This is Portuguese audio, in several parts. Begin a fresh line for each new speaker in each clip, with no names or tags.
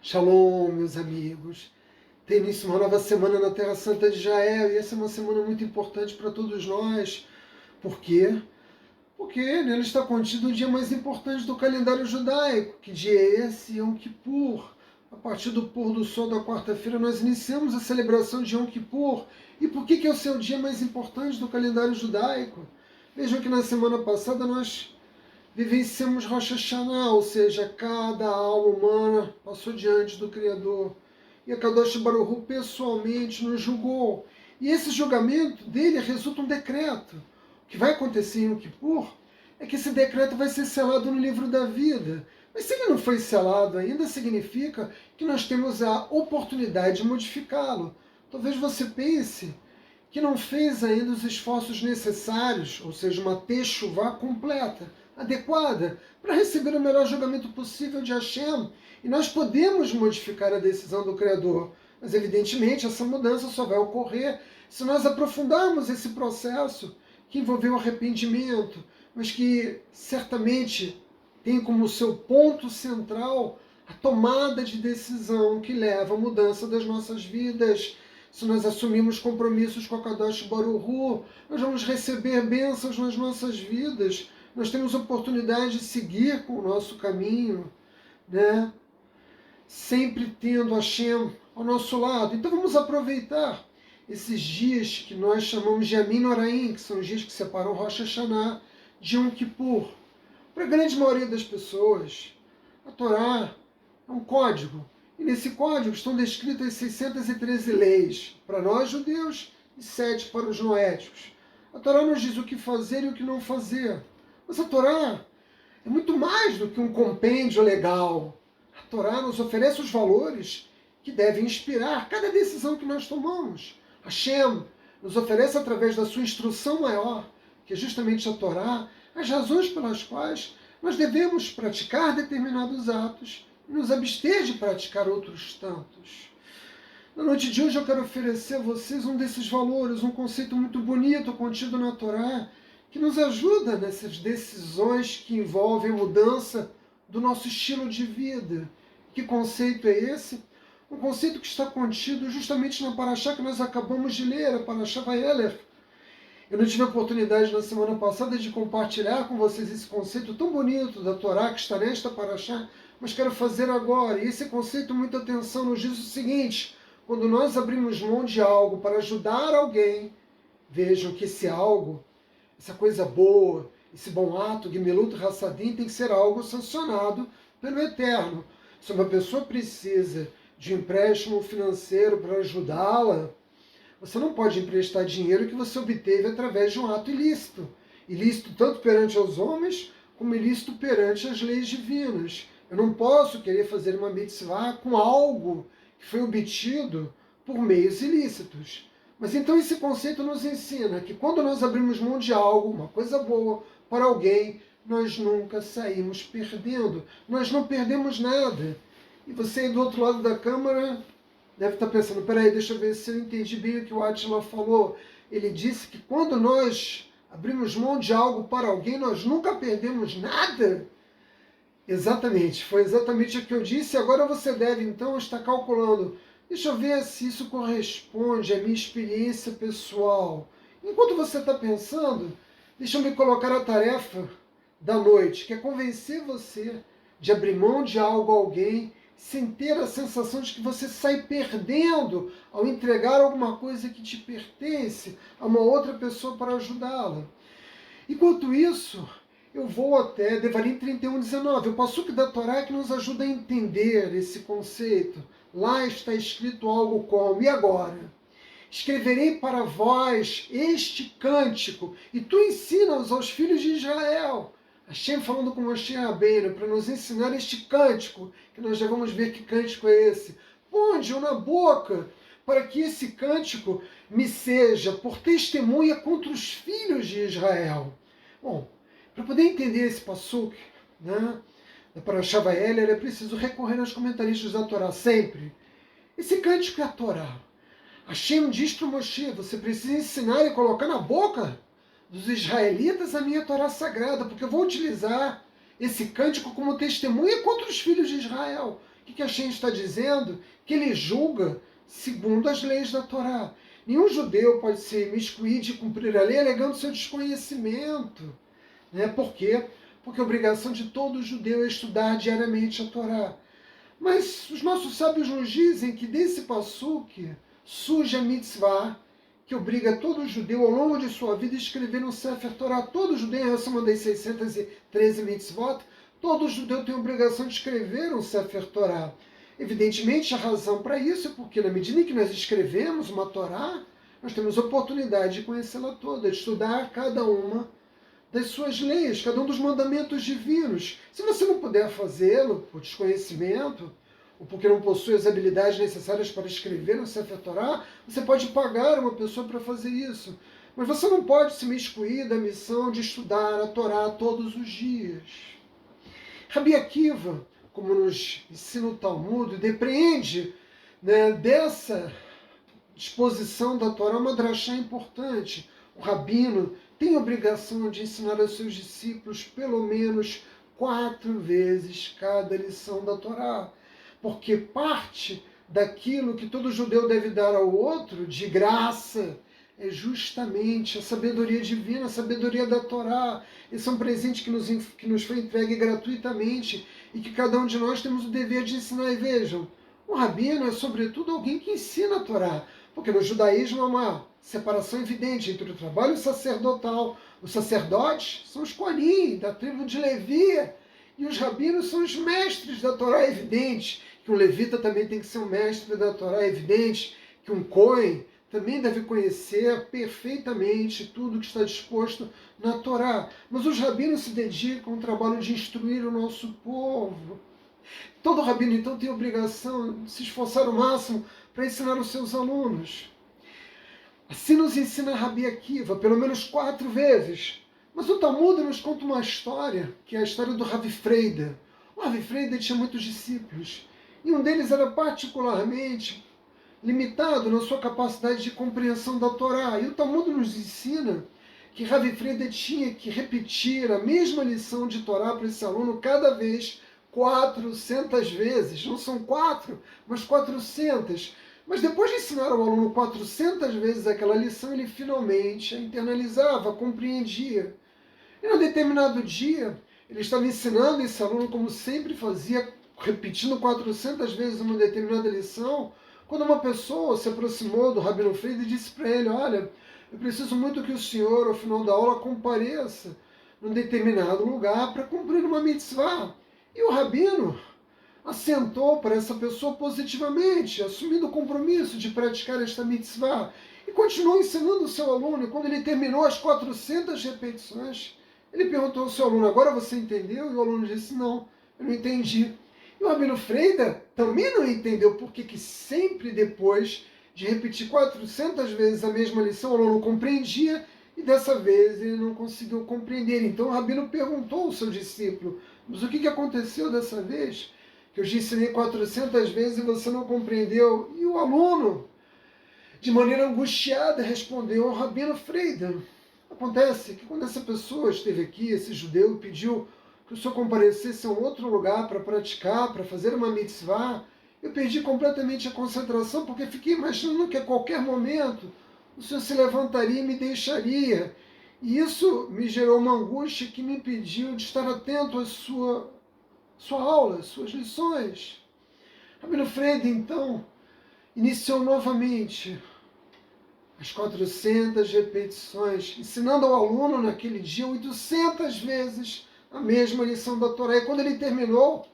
Shalom, meus amigos. Tem início uma nova semana na Terra Santa de Israel e essa é uma semana muito importante para todos nós. Por quê? Porque nela está contido o dia mais importante do calendário judaico. Que dia é esse? Yom Kippur. A partir do pôr do sol da quarta-feira nós iniciamos a celebração de Yom Kippur. E por que é o seu dia mais importante do calendário judaico? Vejam que na semana passada nós vivenciamos Rosh Hashanah, ou seja, cada alma humana passou diante do Criador. E a Kadosh Baruch Hu pessoalmente nos julgou. E esse julgamento dele resulta um decreto. O que vai acontecer em Yom Kippur é que esse decreto vai ser selado no livro da vida. Mas se ele não foi selado ainda, significa que nós temos a oportunidade de modificá-lo. Talvez você pense que não fez ainda os esforços necessários, ou seja, uma techuvá completa, adequada, para receber o melhor julgamento possível de Hashem. E nós podemos modificar a decisão do Criador, mas evidentemente essa mudança só vai ocorrer se nós aprofundarmos esse processo que envolveu arrependimento, mas que certamente tem como seu ponto central a tomada de decisão que leva à mudança das nossas vidas. Se nós assumimos compromissos com a Kadosh Baruch Hu, nós vamos receber bênçãos nas nossas vidas. Nós temos oportunidade de seguir com o nosso caminho, né? Sempre tendo Hashem ao nosso lado. Então vamos aproveitar esses dias que nós chamamos de Yamin Noraim, que são os dias que separam Rosh Hashanah de Yom Kippur. Para a grande maioria das pessoas, a Torá é um código. E nesse código estão descritas 613 leis para nós judeus e 7 para os noéticos. A Torá nos diz o que fazer e o que não fazer. Mas a Torá é muito mais do que um compêndio legal. A Torá nos oferece os valores que devem inspirar cada decisão que nós tomamos. Hashem nos oferece, através da sua instrução maior, que é justamente a Torá, as razões pelas quais nós devemos praticar determinados atos e nos abster de praticar outros tantos. Na noite de hoje eu quero oferecer a vocês um desses valores, um conceito muito bonito contido na Torá, que nos ajuda nessas decisões que envolvem a mudança do nosso estilo de vida. Que conceito é esse? Um conceito que está contido justamente na Parashá que nós acabamos de ler, a Parashá Vayeler. Eu não tive a oportunidade na semana passada de compartilhar com vocês esse conceito tão bonito da Torá que está nesta Parashá, mas quero fazer agora. E esse conceito, muita atenção, nos diz o seguinte: quando nós abrimos mão de algo para ajudar alguém, vejam que esse algo, essa coisa boa, esse bom ato, Gemilut Hassadim, tem que ser algo sancionado pelo Eterno. Se uma pessoa precisa de um empréstimo financeiro para ajudá-la, você não pode emprestar dinheiro que você obteve através de um ato ilícito. Ilícito tanto perante os homens, como ilícito perante as leis divinas. Eu não posso querer fazer uma mitzvah com algo que foi obtido por meios ilícitos. Mas então esse conceito nos ensina que quando nós abrimos mão de algo, uma coisa boa, para alguém, nós nunca saímos perdendo. Nós não perdemos nada. E você aí do outro lado da câmara deve estar pensando, peraí, deixa eu ver se eu entendi bem o que o Átila falou. Ele disse que quando nós abrimos mão de algo para alguém, nós nunca perdemos nada. Exatamente, foi exatamente o que eu disse. Agora você deve então estar calculando, deixa eu ver se isso corresponde à minha experiência pessoal. Enquanto você está pensando, deixa eu me colocar a tarefa da noite, que é convencer você de abrir mão de algo a alguém, sem ter a sensação de que você sai perdendo ao entregar alguma coisa que te pertence a uma outra pessoa para ajudá-la. Enquanto isso, eu vou até Devarim 31:19, o passuque da Torá que nos ajuda a entender esse conceito. Lá está escrito algo como: e agora? Escreverei para vós este cântico, e tu ensina-os aos filhos de Israel. Hashem falando com Moshe Rabbeinu para nos ensinar este cântico, que nós já vamos ver que cântico é esse. Ponde-o na boca, para que esse cântico me seja por testemunha contra os filhos de Israel. Bom, para poder entender esse passuque, né, da Parashá Vayeler, é preciso recorrer aos comentaristas da Torá sempre. Esse cântico é a Torá. Hashem diz para Moshe: você precisa ensinar e colocar na boca dos israelitas a minha Torá sagrada, porque eu vou utilizar esse cântico como testemunha contra os filhos de Israel. O que a Shem está dizendo? Que ele julga segundo as leis da Torá. Nenhum judeu pode se imiscuir de cumprir a lei alegando seu desconhecimento. Né? Por quê? Porque a obrigação de todo judeu é estudar diariamente a Torá. Mas os nossos sábios nos dizem que desse passuque surge a mitzvah, que obriga todo judeu ao longo de sua vida a escrever um Sefer Torah. Todo judeu, em relação das 613 mitzvot, todo judeu tem a obrigação de escrever um Sefer Torah. Evidentemente, a razão para isso é porque, na medida em que nós escrevemos uma Torá, nós temos a oportunidade de conhecê-la toda, de estudar cada uma das suas leis, cada um dos mandamentos divinos. Se você não puder fazê-lo por desconhecimento, ou porque não possui as habilidades necessárias para escrever no Sefer Torah, você pode pagar uma pessoa para fazer isso. Mas você não pode se miscuir da missão de estudar a Torá todos os dias. Rabi Akiva, como nos ensina o Talmud, depreende, né, dessa disposição da Torá uma drachá importante. O rabino tem a obrigação de ensinar aos seus discípulos pelo menos 4 vezes cada lição da Torá, porque parte daquilo que todo judeu deve dar ao outro, de graça, é justamente a sabedoria divina, a sabedoria da Torá. Esse é um presente que nos foi entregue gratuitamente e que cada um de nós temos o dever de ensinar. E vejam, o rabino é sobretudo alguém que ensina a Torá, porque no judaísmo há uma separação evidente entre o trabalho sacerdotal. Os sacerdotes são os Kohanim, da tribo de Levi, e os rabinos são os mestres da Torá. É evidente que um levita também tem que ser um mestre da Torá. É evidente que um Kohen também deve conhecer perfeitamente tudo que está disposto na Torá. Mas os rabinos se dedicam ao trabalho de instruir o nosso povo. Todo rabino, então, tem a obrigação de se esforçar ao máximo para ensinar os seus alunos. Assim nos ensina Rabi Akiva, pelo menos 4 vezes. Mas o Talmud nos conta uma história, que é a história do Ravi Freida. O Ravi Freida tinha muitos discípulos, e um deles era particularmente limitado na sua capacidade de compreensão da Torá. E o Talmud nos ensina que Ravi Freida tinha que repetir a mesma lição de Torá para esse aluno cada vez 400 vezes. Não são 4, mas 400. Mas depois de ensinar ao aluno 400 vezes aquela lição, ele finalmente a internalizava, a compreendia. E num determinado dia, ele estava ensinando esse aluno como sempre fazia, repetindo 400 vezes uma determinada lição, quando uma pessoa se aproximou do Rabino Freida e disse para ele: olha, eu preciso muito que o senhor, ao final da aula, compareça num determinado lugar para cumprir uma mitzvah. E o Rabino assentou para essa pessoa positivamente, assumindo o compromisso de praticar esta mitzvah, e continuou ensinando o seu aluno. E quando ele terminou as 400 repetições, ele perguntou ao seu aluno: agora você entendeu? E o aluno disse: não, eu não entendi. E o Rabino Freida também não entendeu porque que sempre depois de repetir 400 vezes a mesma lição, o aluno compreendia, e dessa vez ele não conseguiu compreender. Então o Rabino perguntou ao seu discípulo: mas o que aconteceu dessa vez? Que eu te ensinei 400 vezes e você não compreendeu. E o aluno, de maneira angustiada, respondeu ao Rabino Freida: acontece que quando essa pessoa esteve aqui, esse judeu, pediu que o senhor comparecesse a um outro lugar para praticar, para fazer uma mitzvah, eu perdi completamente a concentração, porque fiquei imaginando que a qualquer momento o senhor se levantaria e me deixaria. E isso me gerou uma angústia que me impediu de estar atento à sua aula, às suas lições. Rabino Freida, então, iniciou novamente as 400 repetições, ensinando ao aluno naquele dia 800 vezes a mesma lição da Torá. E quando ele terminou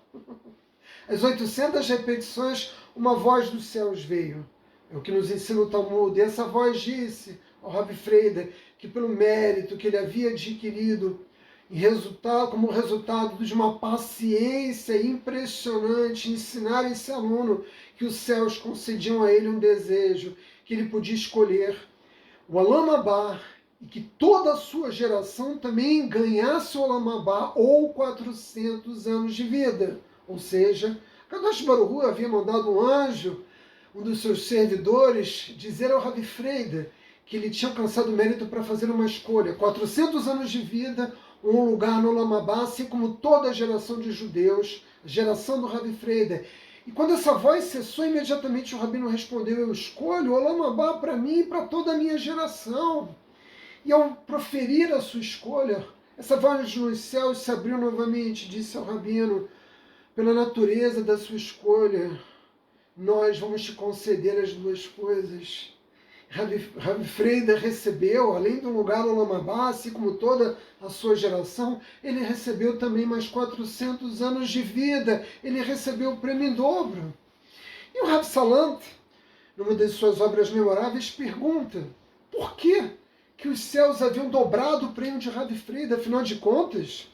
as 800 repetições, uma voz dos céus veio. É o que nos ensina o Talmud. E essa voz disse ao Rabi Freida que pelo mérito que ele havia adquirido, como resultado de uma paciência impressionante, ensinar esse aluno, que os céus concediam a ele um desejo, que ele podia escolher o Olam Habá, e que toda a sua geração também ganhasse o Olam Habá, ou 400 anos de vida. Ou seja, Kadosh Baruch Hu havia mandado um anjo, um dos seus servidores, dizer ao Rabi Freida que ele tinha alcançado o mérito para fazer uma escolha: 400 anos de vida, um lugar no Olam Habá, assim como toda a geração de judeus, a geração do Rabi Freida. E quando essa voz cessou, imediatamente o rabino respondeu: eu escolho o Olam Abá para mim e para toda a minha geração. E ao proferir a sua escolha, essa voz nos céus se abriu novamente, disse ao rabino: pela natureza da sua escolha, nós vamos te conceder as duas coisas. Rabi Freida recebeu, além do lugar Olam Abá, assim como toda a sua geração, ele recebeu também mais 400 anos de vida, ele recebeu o prêmio em dobro. E o Rav Salant, numa das suas obras memoráveis, pergunta por que os céus haviam dobrado o prêmio de Rabi Freida, afinal de contas,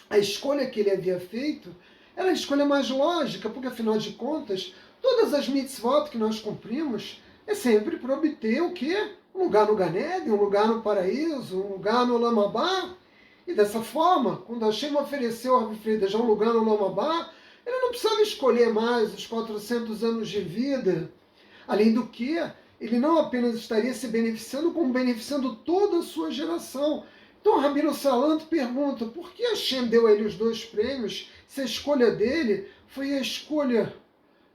a escolha que ele havia feito era a escolha mais lógica, porque afinal de contas, todas as mitzvot que nós cumprimos é sempre para obter o quê? Um lugar no Ganeden, um lugar no paraíso, um lugar no Olam Abá. E dessa forma, quando Hashem ofereceu a Rabi Freida já um lugar no Olam Abá, ele não precisava escolher mais os 400 anos de vida. Além do que, ele não apenas estaria se beneficiando, como beneficiando toda a sua geração. Então, o Rabino Salant pergunta, por que Hashem deu a ele os dois prêmios, se a escolha dele foi a escolha,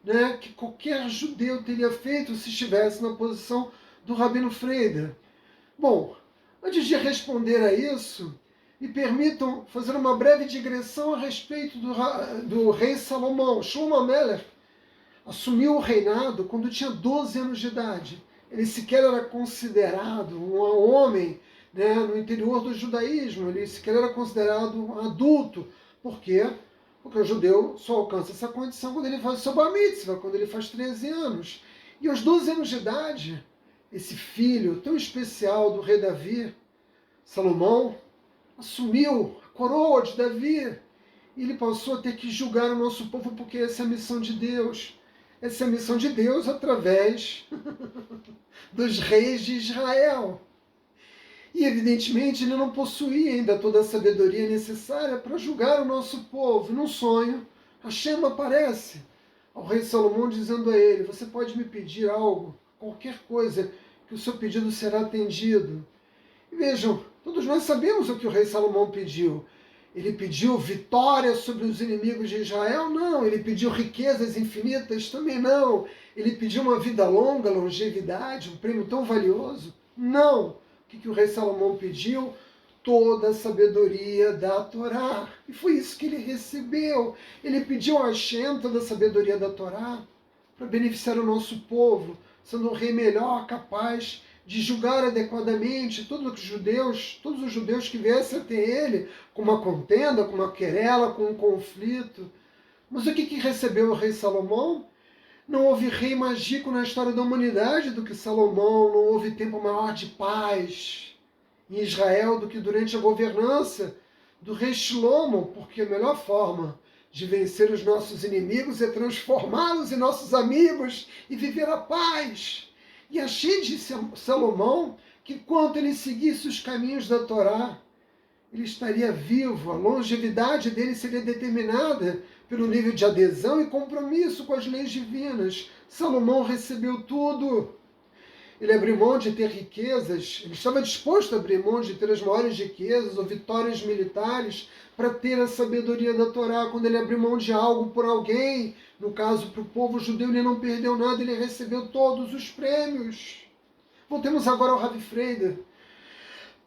né, que qualquer judeu teria feito se estivesse na posição do Rabino Freida? Bom, antes de responder a isso, me permitam fazer uma breve digressão a respeito do rei Salomão. Shlomo Amelech assumiu o reinado quando tinha 12 anos de idade. Ele sequer era considerado um homem, né, no interior do judaísmo, ele sequer era considerado um adulto. Por quê? Porque o judeu só alcança essa condição quando ele faz o seu bar mitzvah, quando ele faz 13 anos. E aos 12 anos de idade, esse filho tão especial do rei Davi, Salomão, assumiu a coroa de Davi. E ele passou a ter que julgar o nosso povo, porque essa é a missão de Deus. Essa é a missão de Deus através dos reis de Israel. E, evidentemente, ele não possuía ainda toda a sabedoria necessária para julgar o nosso povo. Num sonho, Hashem aparece ao rei Salomão dizendo a ele: você pode me pedir algo, qualquer coisa, que o seu pedido será atendido. E vejam, todos nós sabemos o que o rei Salomão pediu. Ele pediu vitória sobre os inimigos de Israel? Não. Ele pediu riquezas infinitas? Também não. Ele pediu uma vida longa, longevidade, um prêmio tão valioso? Não. O que o rei Salomão pediu? Toda a sabedoria da Torá. E foi isso que ele recebeu. Ele pediu a Hashem toda a sabedoria da Torá para beneficiar o nosso povo, sendo um rei melhor, capaz de julgar adequadamente todos os judeus que viessem até ele com uma contenda, com uma querela, com um conflito. Mas o que recebeu o rei Salomão? Não houve rei mais rico na história da humanidade do que Salomão, não houve tempo maior de paz em Israel do que durante a governança do rei Shlomo, porque a melhor forma de vencer os nossos inimigos é transformá-los em nossos amigos e viver a paz. E achei de Salomão que, quando ele seguisse os caminhos da Torá, ele estaria vivo, a longevidade dele seria determinada pelo nível de adesão e compromisso com as leis divinas. Salomão recebeu tudo. Ele abriu mão de ter riquezas, ele estava disposto a abrir mão de ter as maiores riquezas ou vitórias militares para ter a sabedoria da Torá. Quando ele abriu mão de algo por alguém, no caso para o povo judeu, ele não perdeu nada, ele recebeu todos os prêmios. Voltemos agora ao Ravi Freida,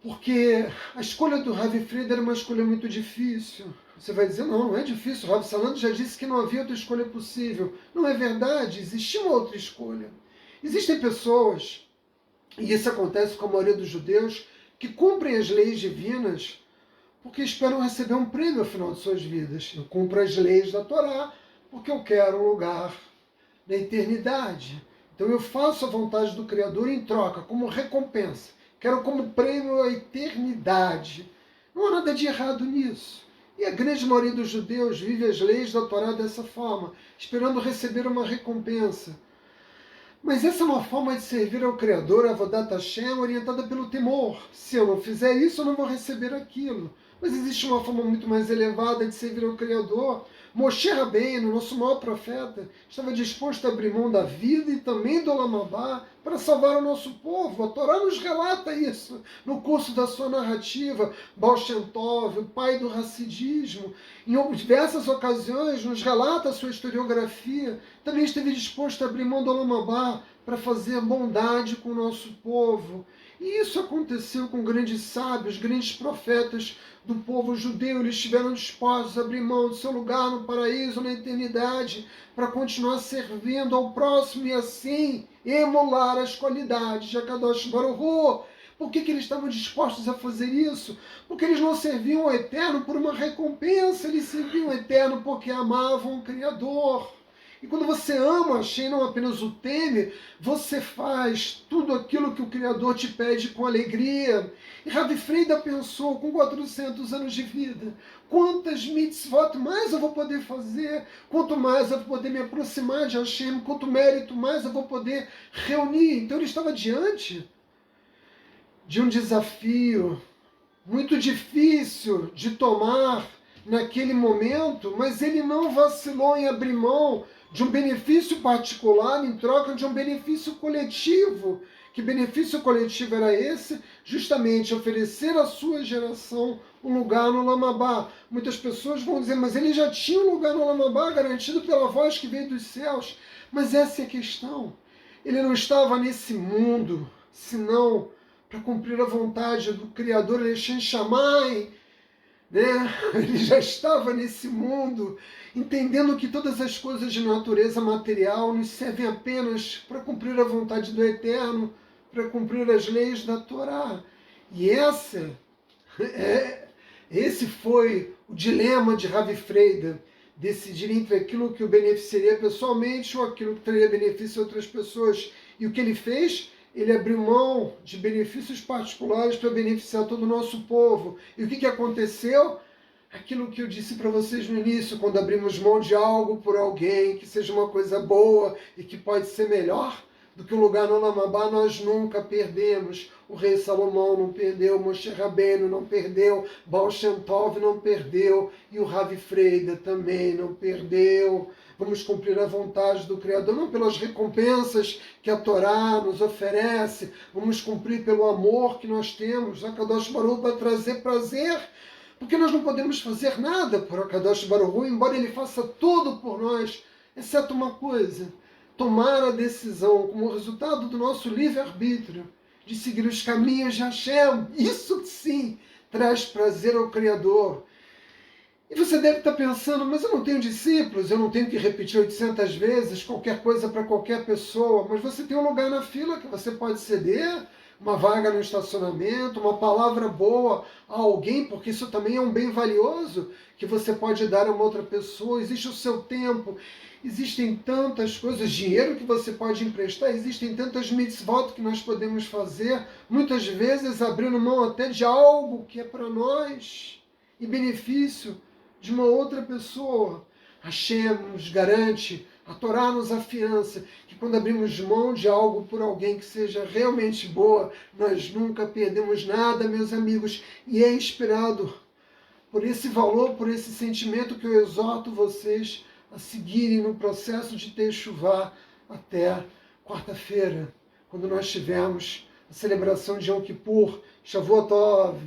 porque a escolha do Ravi Freida era uma escolha muito difícil. Você vai dizer, não é difícil, o Rav Salant já disse que não havia outra escolha possível. Não é verdade, existia uma outra escolha. Existem pessoas, e isso acontece com a maioria dos judeus, que cumprem as leis divinas porque esperam receber um prêmio ao final de suas vidas. Eu cumpro as leis da Torá porque eu quero um lugar na eternidade. Então eu faço a vontade do Criador em troca, como recompensa. Quero como prêmio a eternidade. Não há nada de errado nisso. E a grande maioria dos judeus vive as leis da Torá dessa forma, esperando receber uma recompensa. Mas essa é uma forma de servir ao Criador, a Avodat Hashem, orientada pelo temor. Se eu não fizer isso, eu não vou receber aquilo. Mas existe uma forma muito mais elevada de servir ao Criador. Moshe Rabbeinu, nosso maior profeta, estava disposto a abrir mão da vida e também do Olam Abá para salvar o nosso povo. A Torá nos relata isso no curso da sua narrativa. Baal Shem Tov, o pai do Hassidismo, em diversas ocasiões nos relata a sua historiografia. Também esteve disposto a abrir mão do Olam Abá para fazer bondade com o nosso povo. E isso aconteceu com grandes sábios, grandes profetas do povo judeu. Eles estiveram dispostos a abrir mão do seu lugar no paraíso, na eternidade, para continuar servindo ao próximo e assim emular as qualidades de Akadosh Baruch Hu. Por que eles estavam dispostos a fazer isso? Porque eles não serviam ao Eterno por uma recompensa, eles serviam ao Eterno porque amavam o Criador. E quando você ama Hashem, não apenas o teme, você faz tudo aquilo que o Criador te pede com alegria. E Ravi Freida pensou, com 400 anos de vida, quantas mitzvot mais eu vou poder fazer, quanto mais eu vou poder me aproximar de Hashem, quanto mérito mais eu vou poder reunir. Então ele estava diante de um desafio muito difícil de tomar naquele momento, mas ele não vacilou em abrir mão de um benefício particular em troca de um benefício coletivo. Que benefício coletivo era esse? Justamente oferecer à sua geração um lugar no Olam Abá. Muitas pessoas vão dizer, mas ele já tinha um lugar no Olam Abá garantido pela voz que veio dos céus. Mas essa é a questão. Ele não estava nesse mundo, senão para cumprir a vontade do Criador Leshem Shammai, né? Ele já estava nesse mundo, entendendo que todas as coisas de natureza material nos servem apenas para cumprir a vontade do Eterno, para cumprir as leis da Torá. E esse foi o dilema de Ravi Freida, decidir entre aquilo que o beneficiaria pessoalmente ou aquilo que traria benefício a outras pessoas. E o que ele fez? Ele abriu mão de benefícios particulares para beneficiar todo o nosso povo. E o que aconteceu? Aquilo que eu disse para vocês no início, quando abrimos mão de algo por alguém, que seja uma coisa boa e que pode ser melhor do que o lugar no Olam Abá, nós nunca perdemos. O rei Salomão não perdeu, Moshe Rabbeinu não perdeu, Baal Shem Tov não perdeu, e o Ravi Freida também não perdeu. Vamos cumprir a vontade do Criador, não pelas recompensas que a Torá nos oferece, vamos cumprir pelo amor que nós temos. Akadosh Baruch Hu vai trazer prazer, porque nós não podemos fazer nada por Akadosh Baruch Hu, embora ele faça tudo por nós, exceto uma coisa: tomar a decisão, como resultado do nosso livre-arbítrio, de seguir os caminhos de Hashem. Isso sim traz prazer ao Criador. E você deve estar pensando, mas eu não tenho discípulos, eu não tenho que repetir 800 vezes qualquer coisa para qualquer pessoa. Mas você tem um lugar na fila que você pode ceder, uma vaga no estacionamento, uma palavra boa a alguém, porque isso também é um bem valioso que você pode dar a uma outra pessoa. Existe o seu tempo, existem tantas coisas, dinheiro que você pode emprestar, existem tantas mitzvot que nós podemos fazer, muitas vezes abrindo mão até de algo que é para nós, em benefício de uma outra pessoa. Hashem nos garante, a Torá nos afiança, que quando abrimos mão de algo por alguém que seja realmente boa, nós nunca perdemos nada, meus amigos, e é inspirado por esse valor, por esse sentimento que eu exorto vocês a seguirem no processo de Teshuvá até quarta-feira, quando nós tivermos a celebração de Yom Kippur, Shavuot Tov.